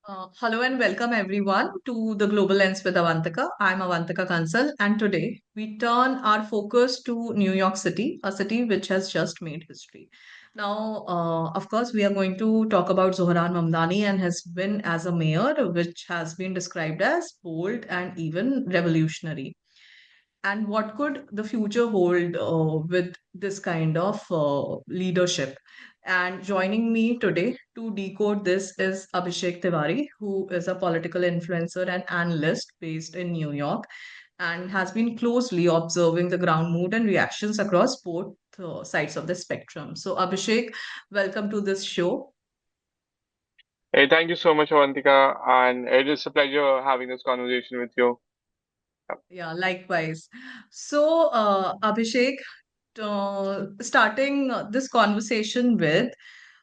Hello and welcome everyone to the Global Lens with Avantika. I'm Avantika Kansal, and today we turn our focus to New York City, a city which has just made history. Now, of course, we are going to talk about Zohran Mamdani and his win as a mayor, which has been described as bold and even revolutionary. And what could the future hold with this kind of leadership? And joining me today to decode this is Abhishek Tiwary, who is a political influencer and analyst based in New York and has been closely observing the ground mood and reactions across both sides of the spectrum. So, Abhishek, welcome to this show. Hey, thank you so much, Avantika, and it is a pleasure having this conversation with you. Yeah, likewise. So, Abhishek, starting this conversation with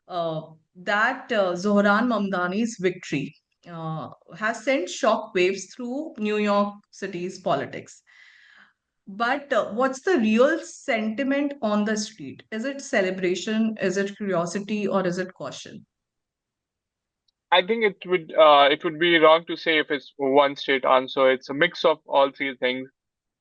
uh, that Zohran Mamdani's victory has sent shockwaves through New York City's politics. But what's the real sentiment on the street? Is it celebration? Is it curiosity? Or is it caution? I think it would be wrong to say if it's one straight answer. It's a mix of all three things.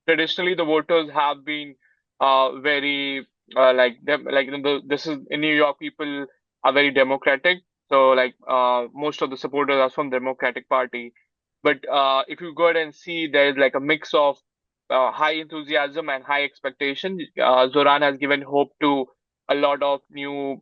Traditionally, the voters have been very this is in New York. People are very democratic, so most of the supporters are from the Democratic Party. But if you go ahead and see, there's like a mix of high enthusiasm and high expectation. Zoran has given hope to a lot of new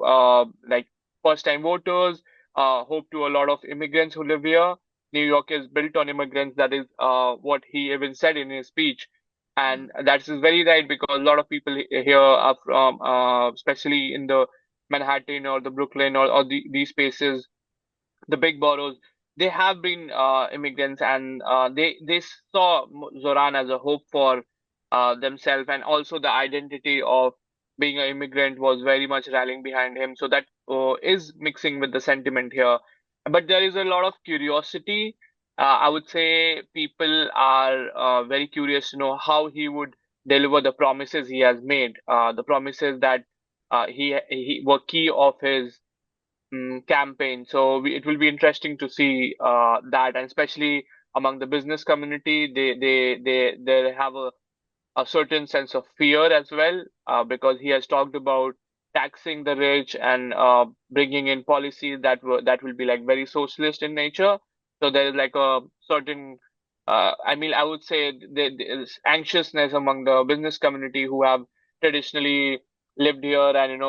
first-time voters. Hope to a lot of immigrants who live here. New York is built on immigrants. That is what he even said in his speech, and that is very right because a lot of people here are from, especially in the Manhattan or the Brooklyn or these spaces, the big boroughs. They have been immigrants, and they saw Zoran as a hope for themselves, and also the identity of being an immigrant was very much rallying behind him. So that is mixing with the sentiment here, but there is a lot of curiosity. I would say people are very curious to know how he would deliver the promises he has made, the promises that he were key of his campaign. So it will be interesting to see that, and especially among the business community, they have a certain sense of fear as well, because he has talked about taxing the rich and bringing in policies that will be like very socialist in nature. So there is like a certain, I mean, I would say there is anxiousness among the business community who have traditionally lived here, and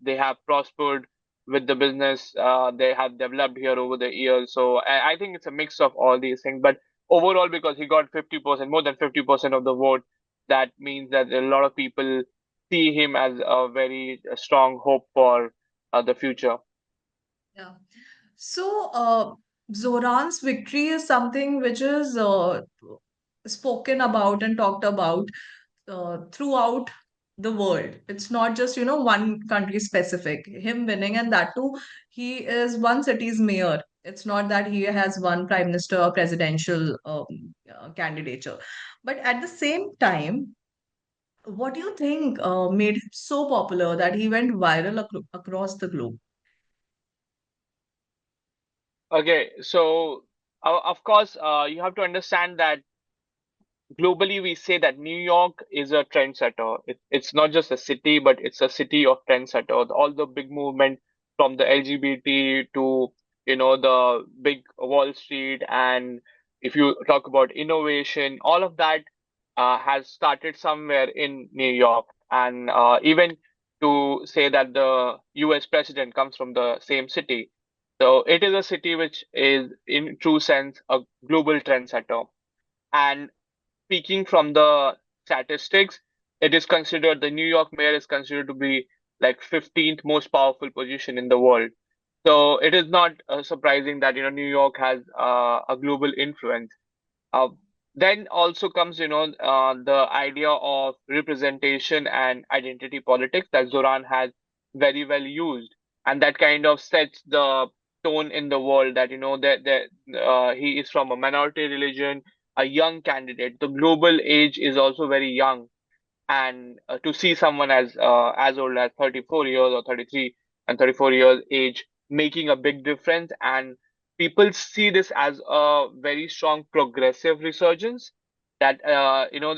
they have prospered with the business they have developed here over the years. So I think it's a mix of all these things, but overall, because he got 50%, more than 50% of the vote, that means that a lot of people see him as a very strong hope for the future. Yeah. So, Zoran's victory is something which is spoken about and talked about throughout the world. It's not just, one country specific. Him winning, and that too, he is one city's mayor. It's not that he has one prime minister or presidential candidature. But at the same time, what do you think made him so popular that he went viral across the globe? Okay, so of course, you have to understand that globally we say that New York is a trendsetter. It's not just a city, but it's a city of trendsetters. All the big movement from the LGBT to the big Wall Street, and if you talk about innovation, all of that has started somewhere in New York. And even to say that the U.S. president comes from the same city, so it is a city which is, in true sense, a global trendsetter. And speaking from the statistics, it is considered the New York mayor is considered to be like 15th most powerful position in the world. So it is not surprising that New York has a global influence. Uh, then also comes the idea of representation and identity politics that Zoran has very well used, and that kind of sets the tone in the world that he is from a minority religion, a young candidate. The global age is also very young, and to see someone as old as 34 years or 33 and 34 years age making a big difference, and people see this as a very strong progressive resurgence that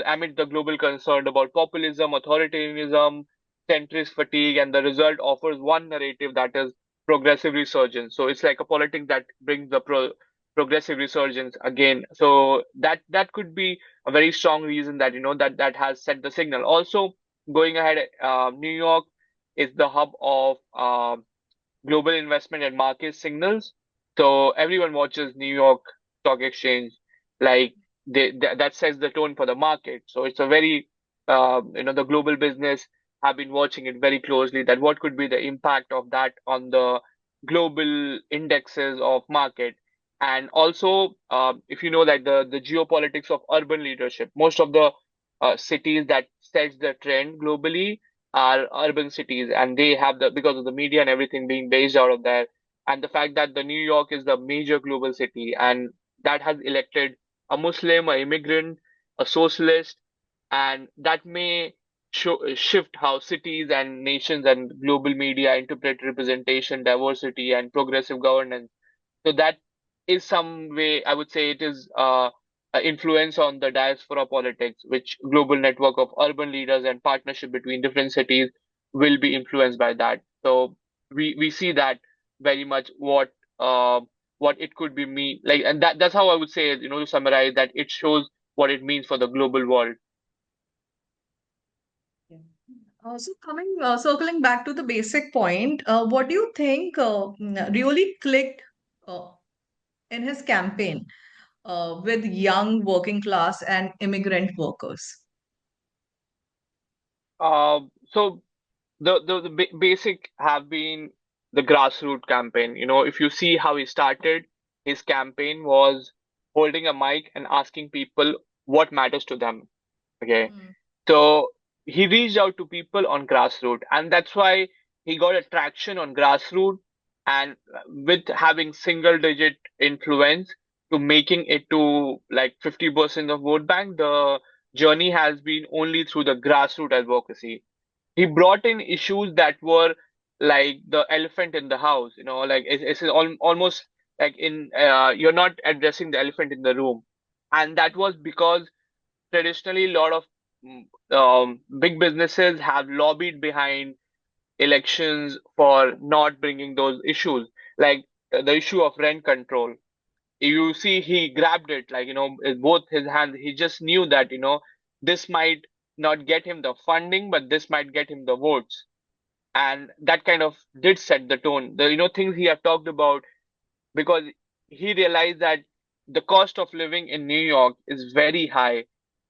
amid the global concern about populism, authoritarianism, centrist fatigue, and the result offers one narrative that is progressive resurgence. So it's like a politics that brings the progressive resurgence again. So that could be a very strong reason that that has set the signal. Also, going ahead, New York is the hub of global investment and market signals. So everyone watches New York Stock Exchange, like that sets the tone for the market. So it's a very, the global business have been watching it very closely. That what could be the impact of that on the global indexes of market, and also if you know that the geopolitics of urban leadership, most of the cities that sets the trend globally are urban cities, and they have the because of the media and everything being based out of there, and the fact that the New York is the major global city, and that has elected a Muslim, a immigrant, a socialist, and that may shift how cities and nations and global media interpret representation, diversity, and progressive governance. So that is some way, I would say it is a influence on the diaspora politics, which global network of urban leaders and partnership between different cities will be influenced by that. So we see that very much uh, what it could be mean like, and that's how I would say it, to summarize that it shows what it means for the global world. Yeah. So circling back to the basic point, what do you think really clicked uh, in his campaign with young working class and immigrant workers? So the basic have been the grassroots campaign. If you see how he started, his campaign was holding a mic and asking people what matters to them. Okay. Mm, So he reached out to people on grassroots, and that's why he got a traction on grassroots, and with having single digit influence to making it to like 50% of vote bank, the journey has been only through the grassroots advocacy. He brought in issues that were like the elephant in the house, like it's almost like in you're not addressing the elephant in the room, and that was because traditionally a lot of big businesses have lobbied behind elections for not bringing those issues, like the issue of rent control. You see, he grabbed it like, with both his hands. He just knew that, this might not get him the funding, but this might get him the votes. And that kind of did set the tone. The, things he have talked about, because he realized that the cost of living in New York is very high.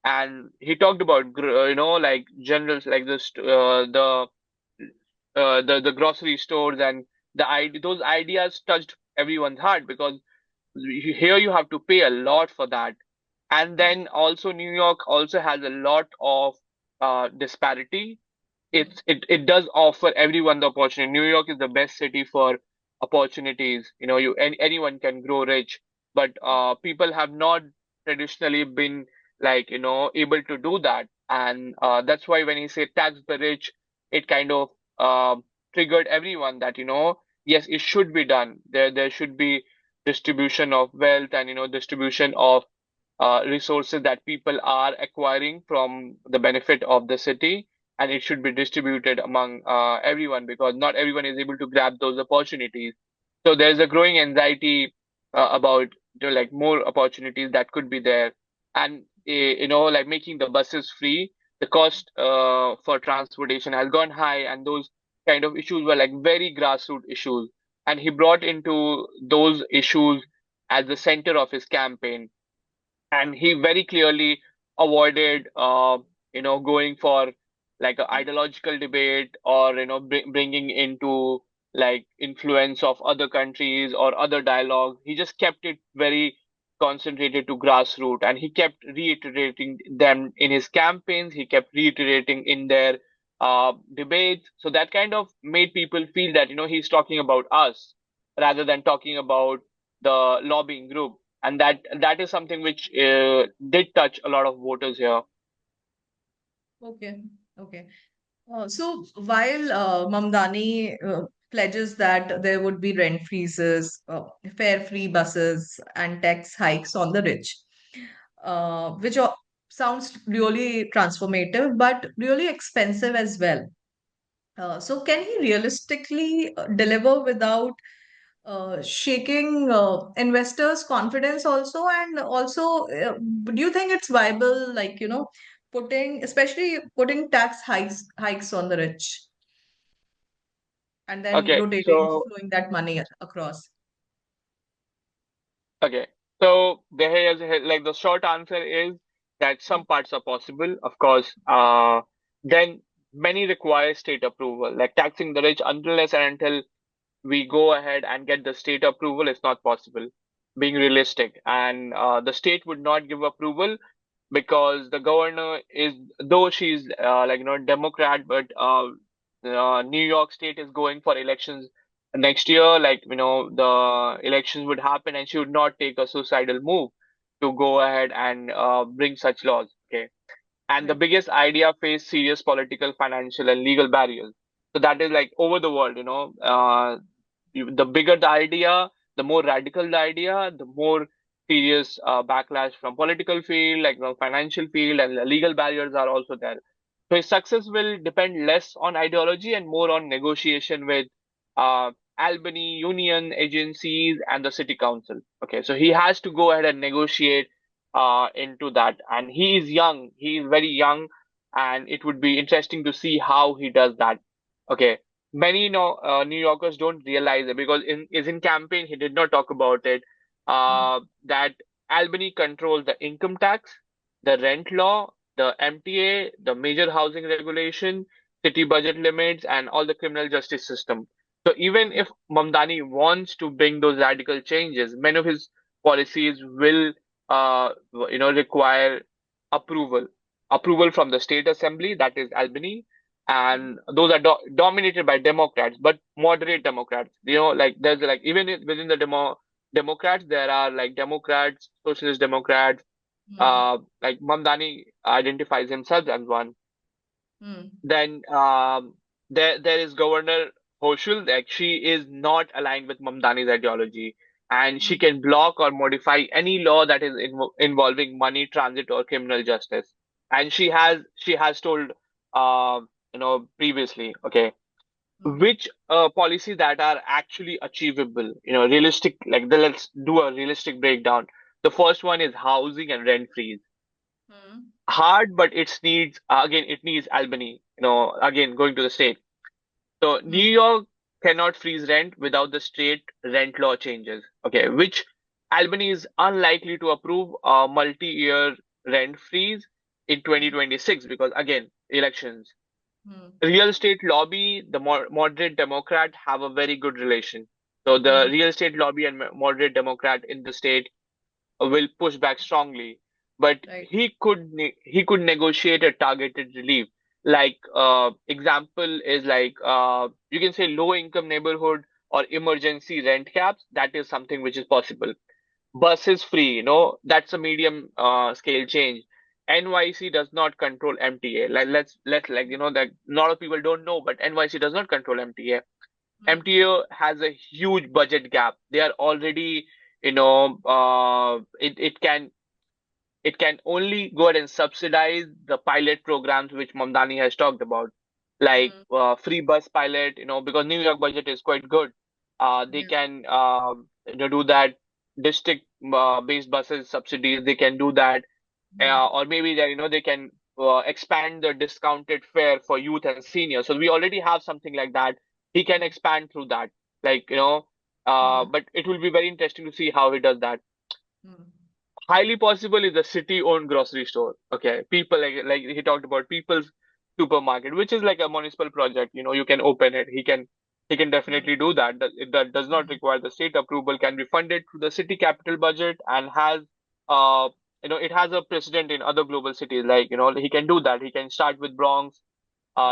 And he talked about, like generals, like the grocery stores, and those ideas touched everyone's heart, because here you have to pay a lot for that. And mm, then also New York also has a lot of disparity. mm, It does offer everyone the opportunity. New York is the best city for opportunities. Anyone can grow rich, but people have not traditionally been like able to do that, and that's why when he said tax the rich, it kind of uh, triggered everyone that yes, it should be done. There should be distribution of wealth, and distribution of resources that people are acquiring from the benefit of the city, and it should be distributed among everyone, because not everyone is able to grab those opportunities. So there's a growing anxiety about like more opportunities that could be there, and like making the buses free. The cost for transportation has gone high, and those kind of issues were like very grassroots issues, and he brought into those issues as the center of his campaign, and he very clearly avoided going for like an ideological debate, or bringing into like influence of other countries or other dialogue. He just kept it very concentrated to grassroots, and he kept reiterating them in his campaigns. He kept reiterating in their debates, so that kind of made people feel that he's talking about us rather than talking about the lobbying group, and that is something which did touch a lot of voters here. okay, okay. So while Mamdani pledges that there would be rent freezes, fare-free buses, and tax hikes on the rich, which sounds really transformative, but really expensive as well. So, can he realistically deliver without shaking investors' confidence also? And also, do you think it's viable, like, especially putting tax hikes on the rich and then Okay, rotating, so flowing that money across? okay, so there is like the short answer is that some parts are possible, of course. Then many require state approval, like taxing the rich unless and until we go ahead and get the state approval is not possible, being realistic. And the state would not give approval because the governor is, though she's like Democrat, but New York State is going for elections next year. Like the elections would happen, and she would not take a suicidal move to go ahead and bring such laws. Okay, and the Right. biggest idea face serious political, financial, and legal barriers. So that is like over the world, the bigger the idea, the more radical the idea, the more serious backlash from political field, like financial field, and the legal barriers are also there. So his success will depend less on ideology and more on negotiation with uh, Albany union agencies and the city council. Okay, so he has to go ahead and negotiate into that, and he is young. He is very young, and it would be interesting to see how he does that. Okay, many New Yorkers don't realize it because in campaign he did not talk about it. Mm, That Albany controls the income tax, the rent law, the MTA, the major housing regulation, city budget limits, and all the criminal justice system. So even mm, if Mamdani wants to bring those radical changes, many of his policies will, require approval, approval from the state assembly, that is Albany, mm, and those are dominated by Democrats, but moderate Democrats. Like there's like even within the Democrats, there are like Democrats, Socialist Democrats. mm, Like Mamdani identifies himself as one. mm, Then there is Governor Hochul. Like she is not aligned with Mamdani's ideology, and she mm, can block or modify any law that is involving money, transit, or criminal justice. And she has told previously, okay, mm, which policies that are actually achievable, realistic. Like let's do a realistic breakdown. The first one is housing and rent freeze. mm, Hard, but it needs again, it needs Albany, again going to the state. So New mm, York cannot freeze rent without the state rent law changes. Okay, which Albany is unlikely to approve a multi-year rent freeze in mm, 2026 because again, elections. mm, Real estate lobby, the moderate Democrat have a very good relation. So the mm, real estate lobby and moderate Democrat in the state will push back strongly, but right. he could negotiate a targeted relief. Like example is like you can say low income neighborhood or emergency rent caps. That is something which is possible. Bus is free, that's a medium scale change. NYC does not control MTA. Like let's like that a lot of people don't know, but NYC does not control MTA. Mm, MTO has a huge budget gap. They are already, it can only go ahead and subsidize the pilot programs which Mamdani has talked about, like mm, free bus pilot, because New York budget is quite good. They yeah. can, do that. District based buses subsidies, they can do that. Mm, Or maybe they can expand the discounted fare for youth and seniors. So we already have something like that. He can mm, expand through that, like mm, but it will be very interesting to see how he does that. mm, Highly possible is a city-owned grocery store. Okay, people like he talked about people's supermarket, which is like a municipal project. You can open it. He can mm, definitely do that. That does not mm, require the state approval. Can be funded through the city capital budget and has uh it has a precedent in other global cities. Like he can do that. He can start with Bronx.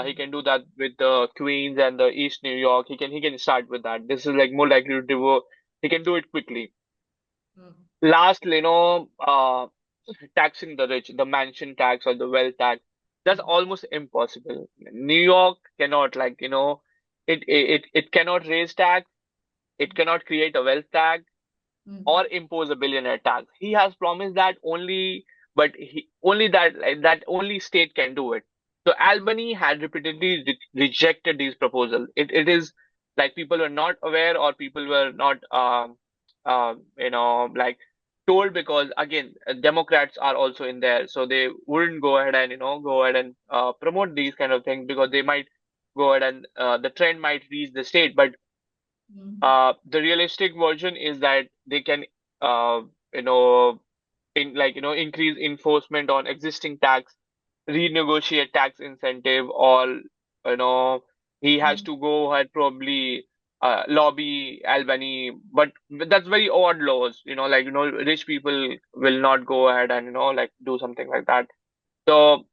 He mm, can do that with the Queens and the East New York. He can start with that. This is like more likely to do. He can do it quickly. mm, Last, taxing the rich, the mansion tax or the wealth tax, that's mm, almost impossible. New York cannot, like, It cannot raise tax, it cannot create a wealth tax mm, or impose a billionaire tax. He has promised that only, but only that that only state can do it. So Albany had repeatedly rejected these proposals. It is like people were not aware or people were not like told, because again Democrats are also in there, so they wouldn't go ahead and go ahead and promote these kind of things because they might go ahead and the trend might reach the state. But mm, the realistic version is that they can, uh, you know, increase enforcement on existing tax, renegotiate tax incentive, or you know, he has mm, to go ahead probably lobby Albany, but that's very odd laws. Rich people will not go ahead and like do something like that. So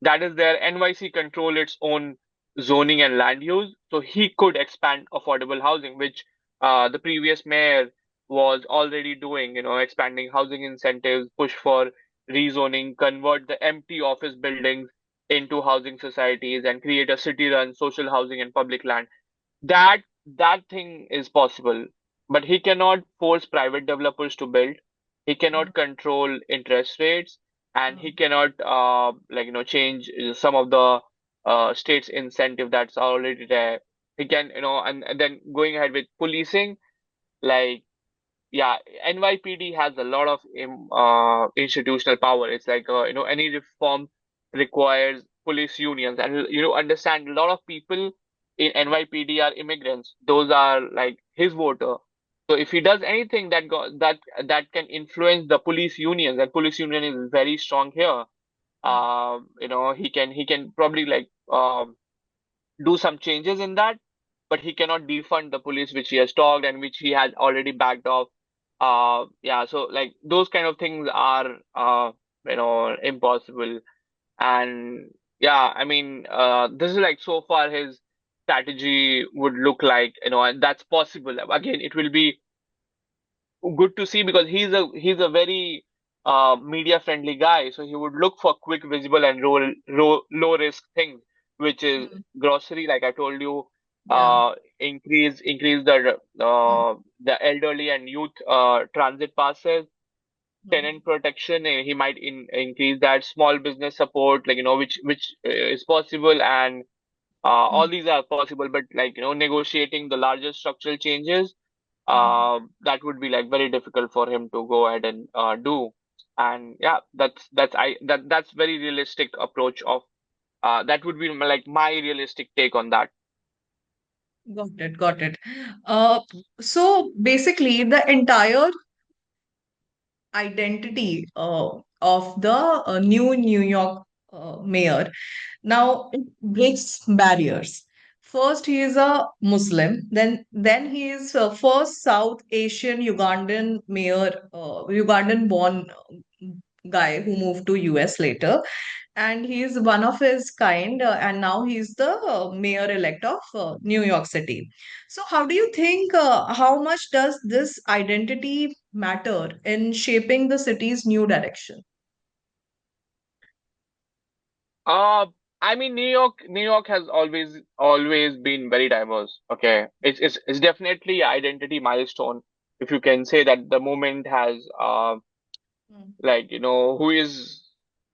that is there. NYC control its own zoning and land use, so he could expand affordable housing, which the previous mayor was already doing. Expanding housing incentives, push for rezoning, convert the empty office buildings into housing societies, and create a city-run social housing and public land. That thing is possible, but he cannot force private developers to build. He mm, cannot control interest rates, and he mm, cannot change some of the state's incentive that's already there. He can, and then going ahead with policing, like, yeah, NYPD has a lot of institutional power. It's like any reform requires police unions, and understand a lot of people in NYPD are immigrants. Those are like his voter. So if he does anything that can influence the police unions, and police union is very strong here. mm, He can probably like do some changes in that, but he cannot defund the police, which he has talked and which he has already backed off. Yeah, so like those kind of things are impossible. And yeah, I mean, this is like so far his strategy would look like, and that's possible. Again, it will be good to see because he's a very media friendly guy, so he would look for quick, visible, and low risk things, which is mm. grocery, like I told you, Yeah. increase Mm, the elderly and youth transit passes, mm, tenant protection. He might increase that, small business support, like which is possible, and all mm, these are possible, but like negotiating the larger structural changes, mm. that would be like very difficult for him to go ahead and do. And yeah, that's very realistic approach of that would be like my realistic take on that. Got it, got it. Uh, so basically, the entire identity of the new New York mayor now it breaks barriers. First, he is a Muslim. Then he is first South Asian Ugandan mayor, Ugandan-born guy who moved to US later, and he's one of his kind, and now he's the mayor-elect of New York City. So, how do you think? How much does this identity matter in shaping the city's new direction? uh I mean, New York has always been very diverse. Okay, it's definitely identity milestone, if you can say that. The moment has Mm, like who is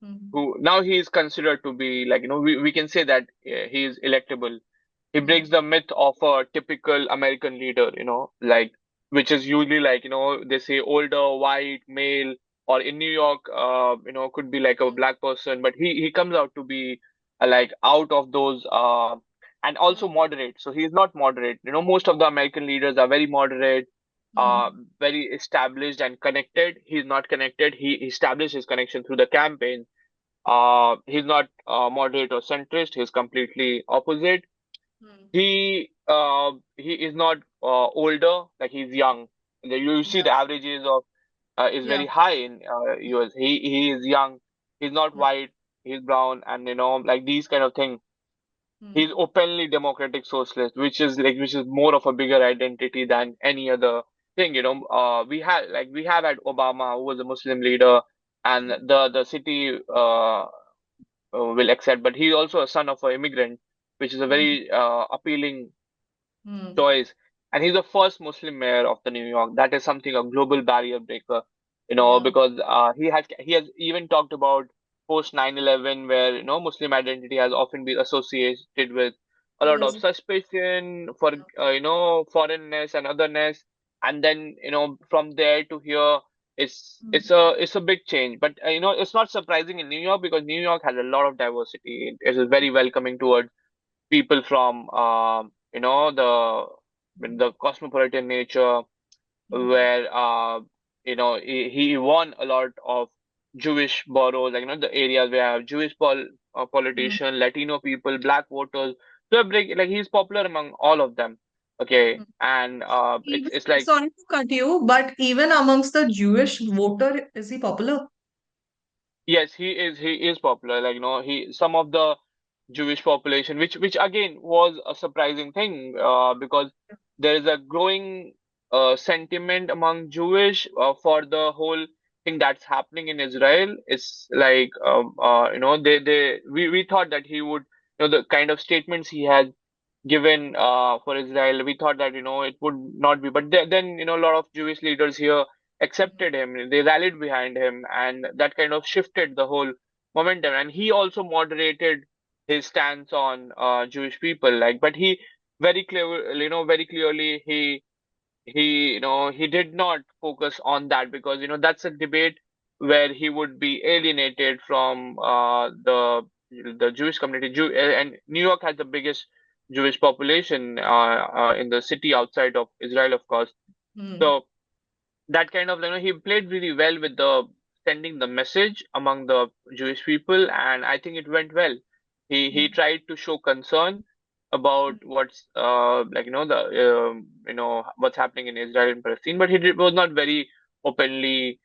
mm, who now he is considered to be, like we can say that he is electable. He breaks mm, the myth of a typical American leader, like, which is usually like they say older, white, male, or in New York, could be like a mm, black person, but he comes out to be like out of those, and also mm, moderate. So he is not moderate. Most of the American leaders are very moderate, uh, mm, very established and connected. He's not connected. He established his connection through the campaign. He's not moderate or centrist. He's completely opposite. mm. He is not older, like he's young. You see Yeah, the average age of is yeah. very high in US. He is young. He's not Mm, white. He's brown, and like these kind of thing. He's mm, openly democratic socialist, which is more of a bigger identity than any other thing. We have had Obama, who was a Muslim leader, and mm, the city will accept. But he's also a son of an immigrant, which is a mm, very appealing. mm, choice. And he's the first Muslim mayor of the New York. That is something, a global barrier breaker, yeah. because he has even talked about post 9/11, where Muslim identity has often been associated with a lot Yes. of suspicion for foreignness and otherness, and then from there to here, it's a big change. But it's not surprising in New York, because New York has a lot of diversity. It is very welcoming towards people from the cosmopolitan nature, Mm, where he won a lot of Jewish boroughs, like the areas where have Jewish mm, politician, Latino people, black voters. So like he's popular among all of them. Okay, mm. and it's Even, it's like, sorry to cut you, but even amongst the Jewish voter, is he popular? yes, he is popular. Like he some of the Jewish population, which again was a surprising thing, because there is a growing sentiment among Jewish for the whole thing that's happening in Israel. It's like, we thought that he would, the kind of statements he has given for Israel. We thought that it would not be, but then a lot of Jewish leaders here accepted him. They rallied behind him, and that kind of shifted the whole momentum. And he also moderated his stance on Jewish people. Like, but he very clearly, he did not focus on that, because that's a debate where he would be alienated from the Jewish community. And New York has the biggest Jewish population in the city outside of Israel, of course. Mm, So that kind of, he played really well with the sending the message among the Jewish people, and I think it went well. He mm, tried to show concern about what's like what's happening in Israel and Palestine, but was not very openly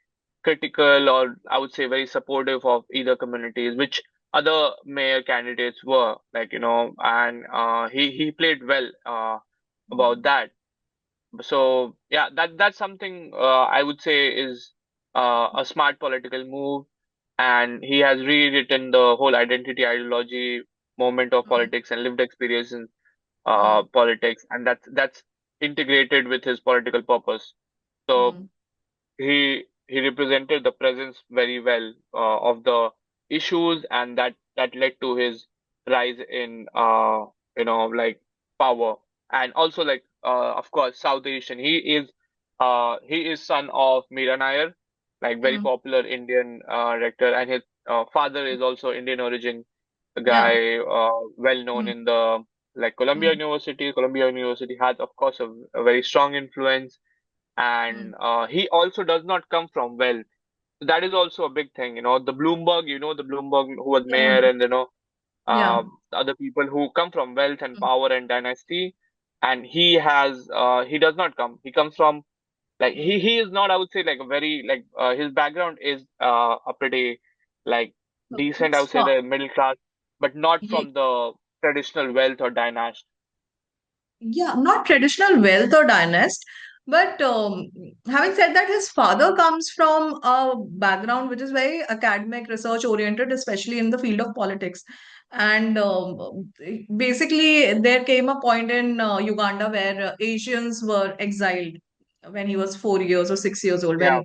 critical, or I would say very supportive of either communities, which other mayor candidates were, like, and he played well about mm, that. So yeah, that's something I would say is a smart political move, and he has rewritten the whole identity, ideology, moment of mm, politics, and lived experience in mm, politics, and that's integrated with his political purpose. So mm, he represented the presence very well of the issues, and that led to his rise in like power. And also, like, of course, South Asian. He is son of Meera Nair, like very mm, popular Indian director, and his father is also Indian origin, a yeah. guy well known Mm, in the, like, Columbia mm, University. Columbia University has, of course, a very strong influence, mm, and he also does not come from wealth. That is also a big thing. The Bloomberg who was yeah. mayor, and Yeah. the other people who come from wealth and Mm, power and dynasty, and he does not come. He comes from, like, mm. he is not, I would say, like a very, like, his background is a pretty, like, decent. I would It's say far. the middle class, but not Yeah, from the traditional wealth or dynasty. yeah, not traditional wealth or dynast, but having said that, his father comes from a background which is very academic, research oriented, especially in the field of politics. And basically, there came a point in Uganda where Asians were exiled when he was 4 years or 6 years old. Yeah.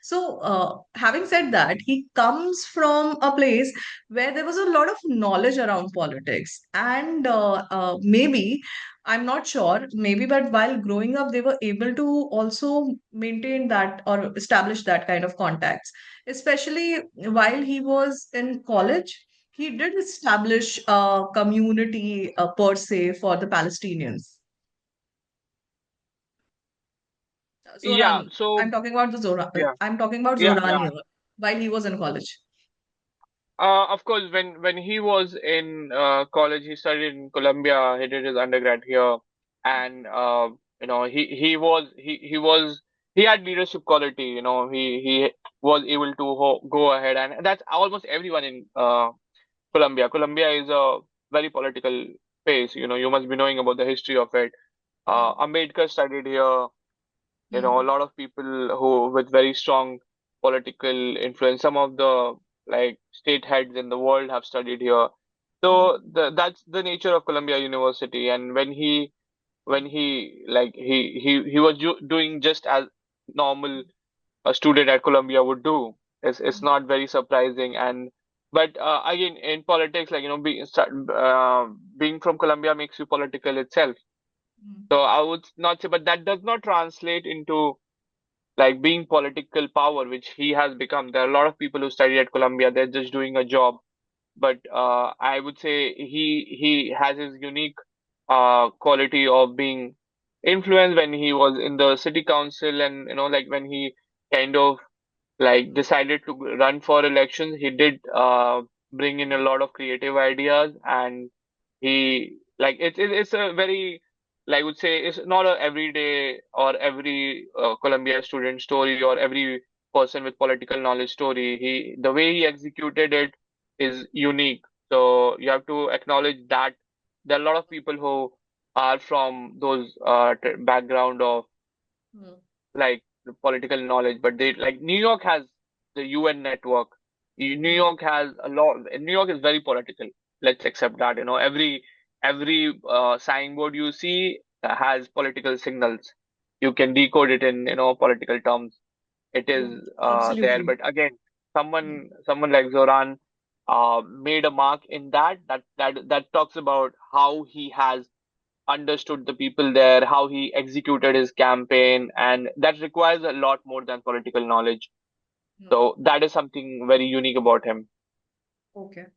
So, having said that, he comes from a place where there was a lot of knowledge around politics, and maybe I'm not sure, maybe, but while growing up, they were able to also maintain that or establish that kind of contacts. Especially while he was in college, he did establish a community per se for the Palestinians. Yeah. Zoran, So yeah. I'm talking about Yeah. Zoran Yeah. here, while he was in college. Of course, when he was in college, he studied in Columbia. He did his undergrad here, and he had leadership quality. He was able to go ahead, and that's almost everyone in Columbia. Columbia is a very political place. You must be knowing about the history of it. Hmm, Ambedkar studied here. A hmm, lot of people who with very strong political influence. Some of the, like, state heads in the world have studied here. hmm, So that's the nature of Columbia University. And when he when he was doing just as normal a student at Columbia would do. It's Mm, not very surprising. And but again, in politics, like being from Columbia makes you political itself. mm, So I would not say, but that does not translate into like being political power, which he has become. There are a lot of people who study at Columbia. They're just doing a job, but I would say he has his unique quality of being influenced when he was in the city council, and like when he kind of like mm, decided to run for elections. He did bring in a lot of creative ideas, and he like it's a very, like I would say, it's not a everyday or every Columbia student story or every person with political knowledge story. The way he executed it is unique. So you have to acknowledge that there are a lot of people who are from those background of mm, like the political knowledge, but they like New York has the UN network. New mm, York has a lot. New York is very political. Let's accept that. Every signboard you see has political signals. You can decode it in political terms. It is mm, there. absolutely. But again, Mm, someone like Zoran made a mark in that talks about how he has understood the people there, how he executed his campaign, and that requires a lot more than political knowledge. mm. So that is something very unique about him. Okay.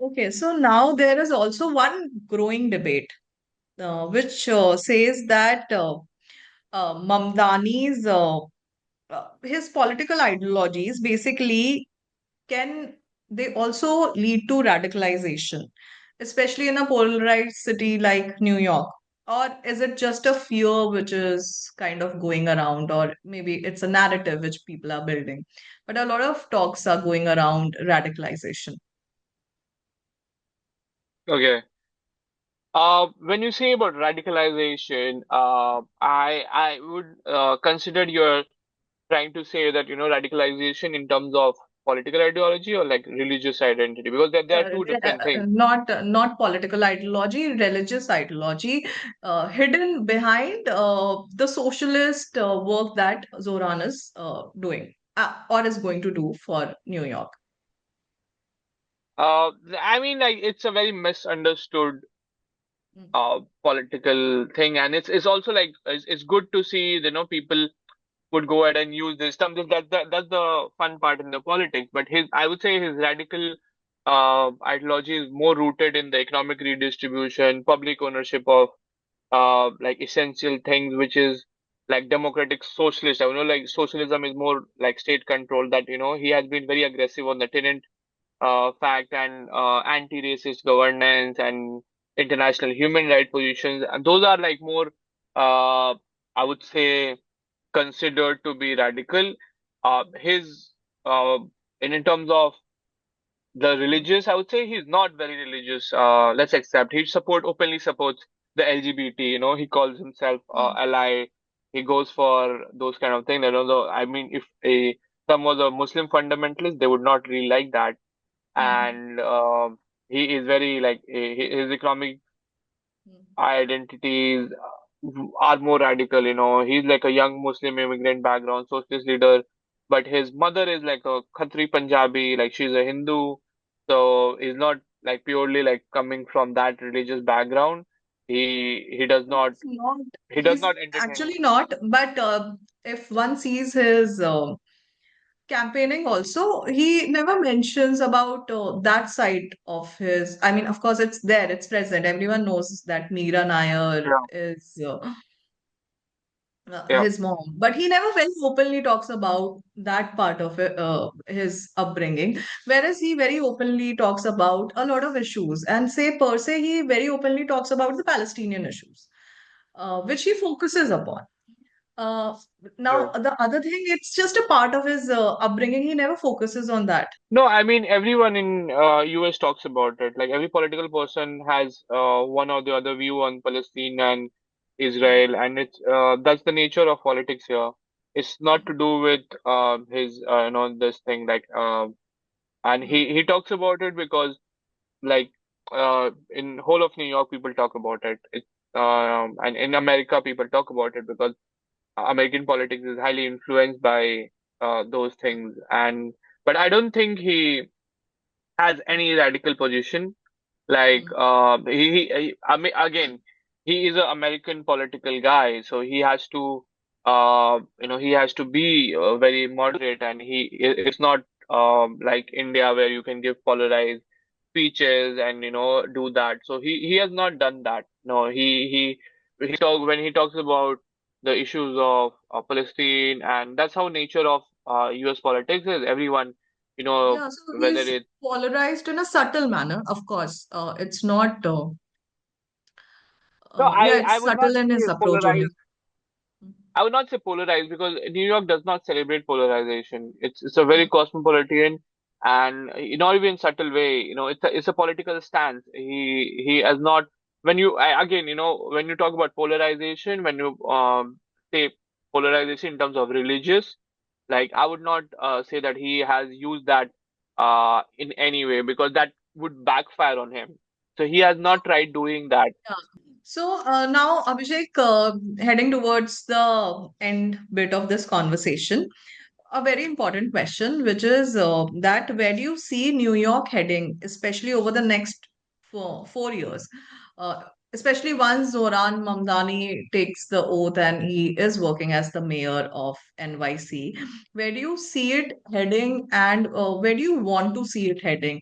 Okay, so now there is also one growing debate, which says that Mamdani's his political ideologies basically can they also lead to radicalization, especially in a polarized city like New York? Or is it just a fear which is kind of going around, or maybe it's a narrative which people are building? But a lot of talks are going around radicalization. Okay. When you say about radicalization, I would consider you're trying to say that radicalization in terms of political ideology or like religious identity, because there are two different things. Not political ideology, religious ideology, hidden behind the socialist work that Zoran is doing or is going to do for New York. I mean, like it's a very misunderstood Mm, political thing, and it's also like it's good to see people would go ahead and use this term. That's the fun part in the politics. But I would say his radical ideology is more rooted in the economic redistribution, public ownership of like essential things, which is like democratic socialist. I know like socialism is more like state control. That he has been very aggressive on the tenant fact and anti-racist governance and international human rights positions, and those are like more I would say considered to be radical. His in terms of the mm, religious, I would say he's not very religious. Let's accept he openly supports the LGBT. He calls himself mm, ally. He goes for those kind of things. I don't know. I mean, if some was a Muslim fundamentalist, they would not really like that. mm, And he is very like his economic mm, identities are more radical. He's like a young Muslim immigrant background, socialist leader, but his mother is like a Khatri Punjabi, like she's a Hindu, so he's not like purely like coming from that religious background. He does not He's not, he does he's not entertain. actually not, but if one sees his campaigning also, he never mentions about that side of his. I mean, of course, it's there, it's present. Everyone knows that Meera Nair Yeah, is yeah. his mom, but he never very openly talks about that part of it, his upbringing. Whereas he very openly talks about a lot of issues, and say per se, he very openly talks about the Palestinian issues, which he focuses upon. Uh, Yeah. Now, the other thing, it's just a part of his upbringing. He never focuses on that. No, I mean everyone in US talks about it. Like every political person has one or the other view on Palestine and Mm, Israel, and it's that's the nature of politics here. It's not mm, to do with his this thing like and mm, he talks about it because like in whole of New York people talk about it. and in America, people talk about it because American politics is highly influenced by those things. And but I don't think he has any radical position. Like Mm. I mean, again, he is an American political guy, so he has to, he has to be very moderate, and it's not like India where you can give polarized speeches and do that. So he has not done that. No, he talk when he talks about the issues of Palestine, and that's how nature of U.S. politics is. Everyone, Yeah, so whether he's it's polarized in a subtle manner, of course. It's not, no, yeah, I it's would not subtle in his say approach only. polarized. I would not say polarized because New York does not celebrate polarization. It's a very Mm. cosmopolitan and not even subtle way. It's a political stance. He has not when you again when you talk about polarization, when you say polarization in terms of religious, like I would not say that he has used that in any way because that would backfire on him. So he has not tried doing that. Yeah. So now, Abhishek, heading towards the end bit of this conversation, a very important question, which is that where do you see New York heading, especially over the next 4 years? Uh, Especially once Zohran Mamdani takes the oath and he is working as the mayor of NYC. Where do you see it heading, and where do you want to see it heading?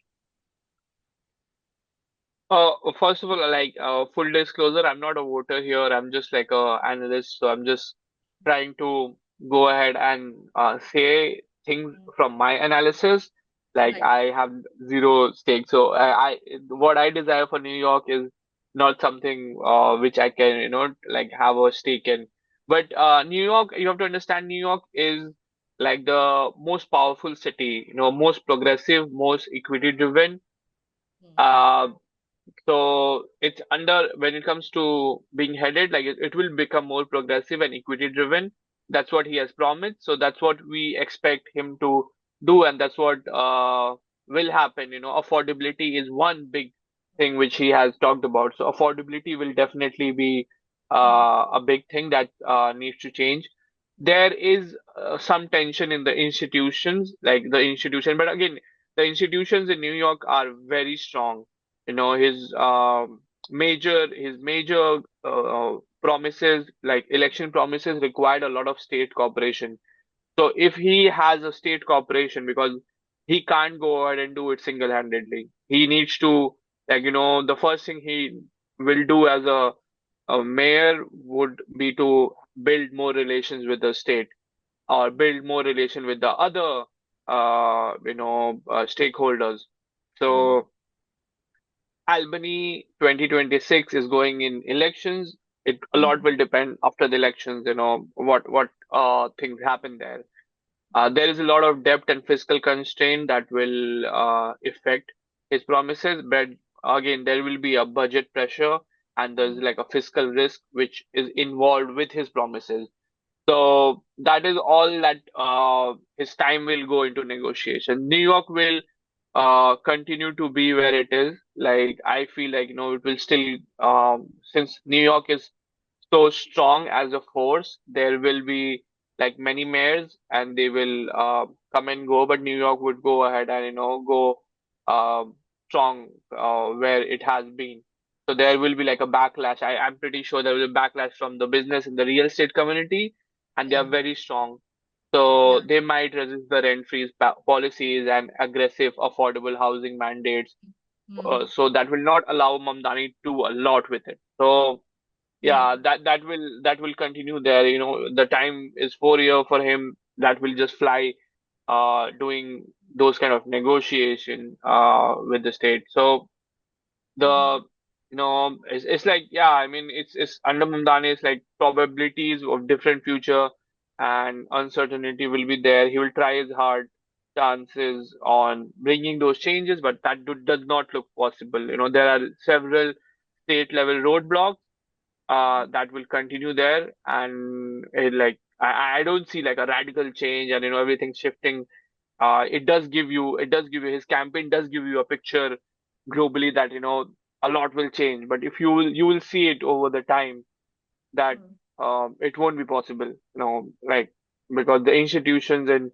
First of all, like full disclosure, I'm not a voter here. I'm just like a analyst, so I'm just trying to go ahead and say things Mm. from my analysis. Like Right. I have zero stake, so what I desire for New York is not something which I can like have a stake in. But New York, you have to understand, New York is like the most powerful city, most progressive, most equity driven. Mm. Uh, so it's under when it comes to being headed, like it will become more progressive and equity driven. That's what he has promised. So that's what we expect him to do, and that's what will happen. Affordability is one big thing which he has talked about. So affordability will definitely be Mm. a big thing that needs to change. There is some tension in the institutions, like the institution, but again, the institutions in New York are very strong. His major promises, like election promises, required a lot of state cooperation. So if he has a state cooperation, because he can't go ahead and do it single-handedly, he needs to, like, the first thing he will do as a mayor would be to build more relations with the state or build more relation with the other, stakeholders. Mm. So Albany 2026 is going in elections. It a lot Mm. will depend after the elections, what things happen there. Mm. There is a lot of debt and fiscal constraint that will affect his promises, but again, there will be a budget pressure and there's Mm. like a fiscal risk which is involved with his promises. So that is all that his time will go into negotiation. New York will continue to be where it is. Like I feel like it will still since New York is so strong as a force, there will be like many mayors and they will come and go, but New York would go ahead and go strong where it has been. So there will be like a backlash. I'm pretty sure there will be a backlash from the business and the real estate community, and they are Yeah. very strong. So Yeah. they might resist the rent freeze policies and aggressive affordable housing mandates. Mm. So that will not allow Mamdani to do a lot with it. So yeah, Mm. that will continue there. The time is 4 year for him. That will just fly, doing those kind of negotiation with the state. So the Mm. it's like yeah, I mean it's under Mumdani, it's like probabilities of different future and uncertainty will be there. He will try his hard chances on bringing those changes, but that does not look possible. There are several state level roadblocks that will continue there, and like I don't see like a radical change and everything shifting. It does give you his campaign does give you a picture globally that a lot will change. But if you will see it over the time that Mm, it won't be possible, like because the institutions in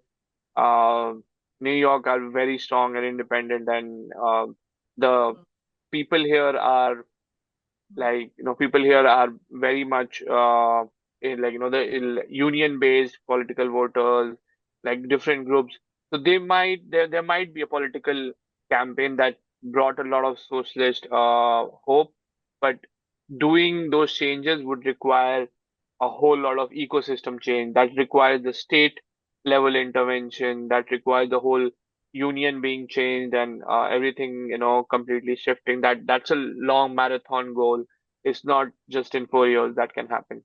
uh, New York are very strong and independent, and the mm, people here are mm, like people here are very much in like the union based political voters, like different groups. So there might be a political campaign that brought a lot of socialist hope, but doing those changes would require a whole lot of ecosystem change. That requires the state level intervention, that requires the whole union being changed, and everything completely shifting. That's a long marathon goal. It's not just in 4 years that can happen.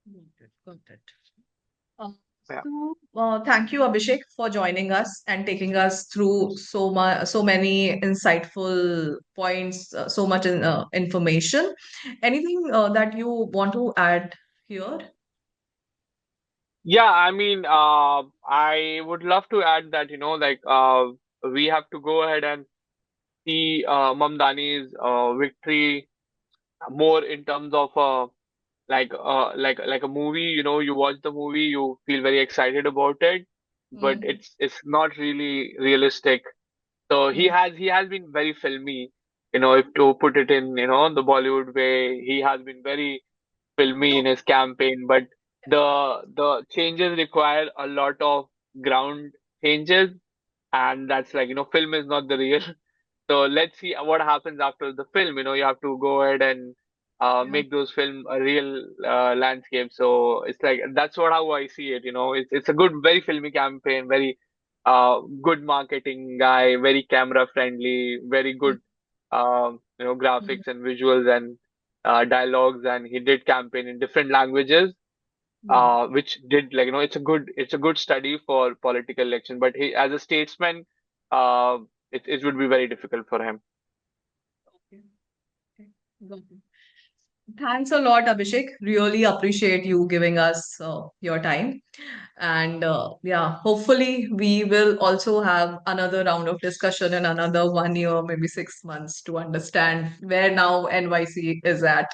got it, got it. Uh, Yeah. Thank you, Abhishek, for joining us and taking us through so many insightful points, so much information. Anything that you want to add here? Yeah, I mean, I would love to add that, like, we have to go ahead and see Mamdani's victory more in terms of like a movie. You watch the movie, you feel very excited about it, but Mm, it's not really realistic. So mm, he has been very filmy, if to put it in, the Bollywood way. He has been very filmy in his campaign, but the changes require a lot of ground changes, and that's like, film is not the real. So let's see what happens after the film. You have to go ahead and yeah. make those film a real landscape. So it's like that's what how I see it. It's a good, very filmy campaign, very good marketing guy, very camera friendly, very Mm, good mm, graphics and visuals and dialogues, and he did campaign in different languages, mm. which did like it's a good study for political election. But he as a statesman, uh, it would be very difficult for him. Okay, okay, got it. Thanks a lot, Abhishek. Really appreciate you giving us your time. And yeah, hopefully we will also have another round of discussion in another 1 year, maybe 6 months to understand where now NYC is at.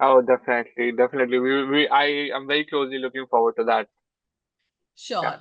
Oh, definitely, definitely. I am very closely looking forward to that. Yeah. Sure.